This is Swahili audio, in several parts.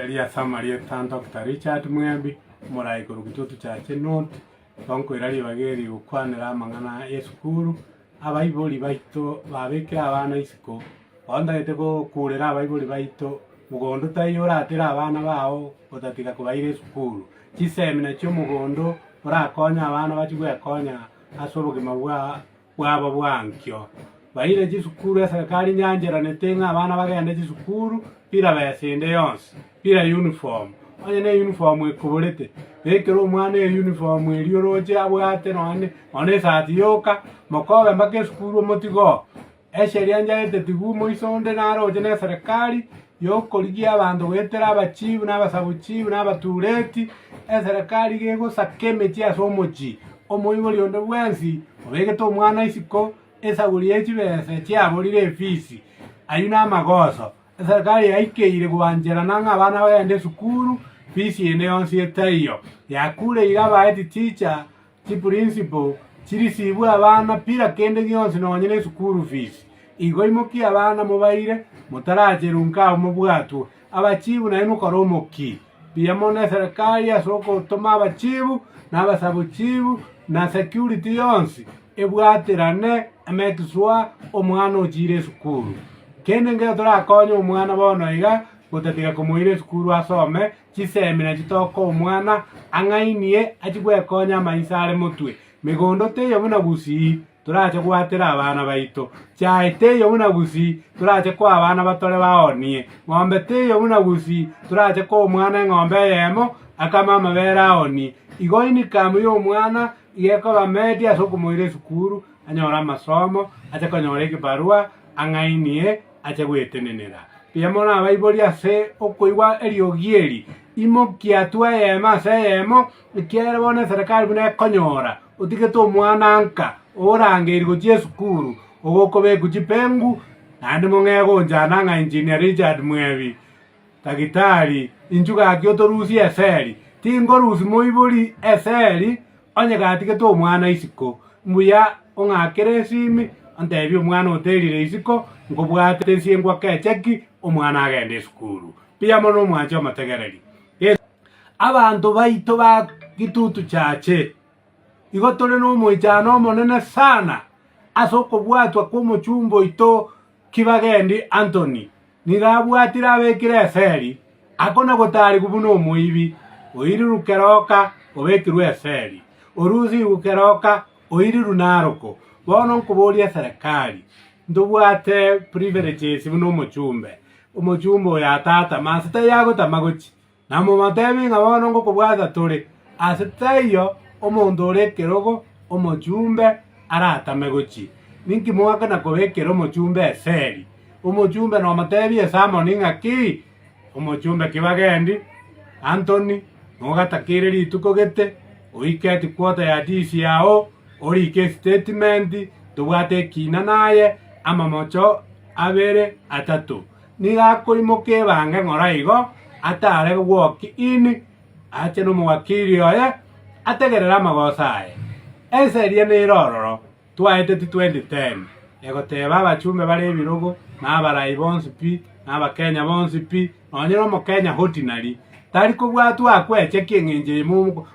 eria samari tanto Dr. Richard Mwembi morai kuru gitutu cha Chenot tonko irari bageri gukwanira amang'ana esukuru abaibori baito babekera abana isiko ondagete ko kurera abaibori baito mugondo tayora atera abana bao otatiga kubaire esukuru chisemina cyo mugondo orakonya abana bachigwe konya asobogima bwabo bwankyo baire chisukuru ya serikali nyanjera netenga abana bagende chisukuru pira bayasende yonse pira uniform onye ne uniform ekubolete bekero omwana e uniform erioroje abwate none sati yoka mokobe mbake sukuru motigo esheria njaete tigumo isonde naroje ne serikali yokoligia abandu wetera abachibu n'abasabuchibu n'abatureti serikali gego sakeme chia somochi omoibori onde bwensi obegete omwana isiko esaguri echibese chiaborire efisi ayuna amagoso serikali yaikeire kubanjera nanga abana bagende sukuru fisi ene yonsi etayo yakure irabaeti teacher chi principal chirisibwe abana pira kende gyonsi nonyene sukuru fisi igo imoki abana mobaire mutarajerunka omubwatu abachibu na ino koromoki biyamone serikali asoko toma abachibu n'abasabuchibu na security yonsi ebwaterane amekiswa omwana ojire sukuru kende ngero torakonya omwana bono iga gutatiga kumuire sukuru asome chisemina chitoko omwana ang'ainie achigwekonya maisa are mutwe migondo teyo buna gusi turache gwatera abana baito chae teyo buna gusi turache kwa abana batore baonie ng'ombe teyo buna gusi turache ko omwana ng'ombe yemo akama mabera oni igoini kamu yo omwana igeko bamedia soko muire sukuru anyora amasomo acha konyora kibarua ang'ainie acha gwetenenera piyamona abaibori ase okoigwa eriogieri imokia tweyema seyemo ikiere bone serikali bune konyora utigete omwana nka orangeiri gochie sukuru ogokobe kuchipengu nandi mong'ego njana ng'a engineer Richard Mwembi tagitari inchuga akiotorusi eseri tingorusi moibori eseri onye gatigete omwana isiko mbuya ong'akere esimi ontebi omwana oterire isiko ngobwate esiengwa kecheki omwana agende esukuru piyamo nomwanche omotegereri abantu baito ba gitutu chache igo tore nomoichano omonene sana ase okobwatwa kwa omochumba ito Kibagendi Anthony nigabwatire abekire eseri akona gotari kubuna omoibi oiriru keroka obekirwe eseri orusi gukeroka oiriru naroko bono nkoboria serikali ndobwate privileges buna omochumba oyo atata masita yago tamagochi namo matebi nga bono ngokobwata tore asitaiyo omonto ore kerogo omochumba aratame gochi ninki mwaka na kobekera omochumba eseri omochumba no matebi esamoni ng'aki omochumba Kibagendi Anthony nogatakire rituko gete oiketi kwota ya disi yao orike statement tubwate kina naye amamocho abere atatu nigakoimoke bange ng'ora igo atare walk in ache no mwakiri oye ategerera amagosa aye eseria ne irororo twaete 2010 egoteba abachumbe bare ebirogo n'abarai bonsi pi n'abakenya bonsi pi nonyero omokenya hotinari tari kobwatwa akwecheki eng'enche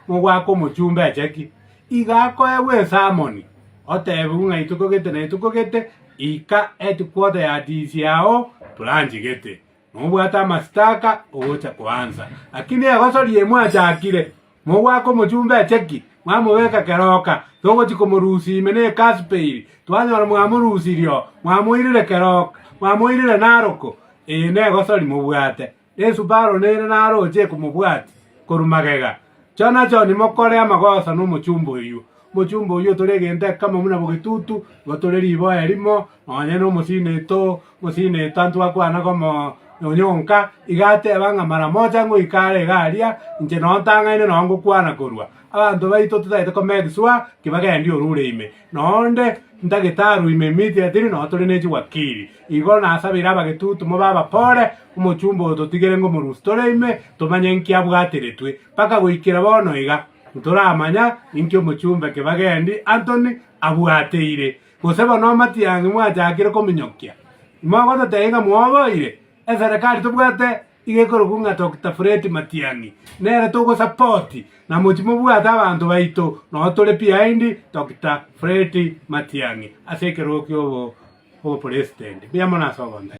mogwaka omochumba echeki igako ewe esamoni otebu ng'a itukogete na itukogete ika etikwota ya disi yao turanjigete nobwata amasitaka ogocha kwanza lakini egosorie mwachakire mogwaka omochumba echeki mwamobeka keroka togochi komorusi ime ne kaspeiri twanyora mwamorusirio mwamoirire keroka mwamoirire naroko ne egosori mobwate esubaro nere naroche komobwati korumagega chonacho nimokore amagosa n'omochumba oyo toregente kama muna bogitutu gotore riboya rimo onye no mosine tantu akwana como nyonka igateba ng'a mara moja ng'oikare garia inche notang'aine nongokwana korwa abanto baito tutaete komekiswa Kibagendi orure ime nonde ndagitaru ime immediately notore nechi wakiri igo nasabire abagitutu moba abapore omochumba oyo totigere ng'omorusi tore ime tomanye nki abwatiretwe mpaka goikera bono iga toramanya ninki omochumba Kibagendi Anthony abwateire gose bono amatiang'i mwachakire kominyokia imogototenga mwoboire eserikali tobwate igekoro kunga Dr. Fred Matiang'i nere tugo support na muchimo bwata abantu baito no tole behind Dr. Fred Matiang'i asekero kyo o president biamona sogonda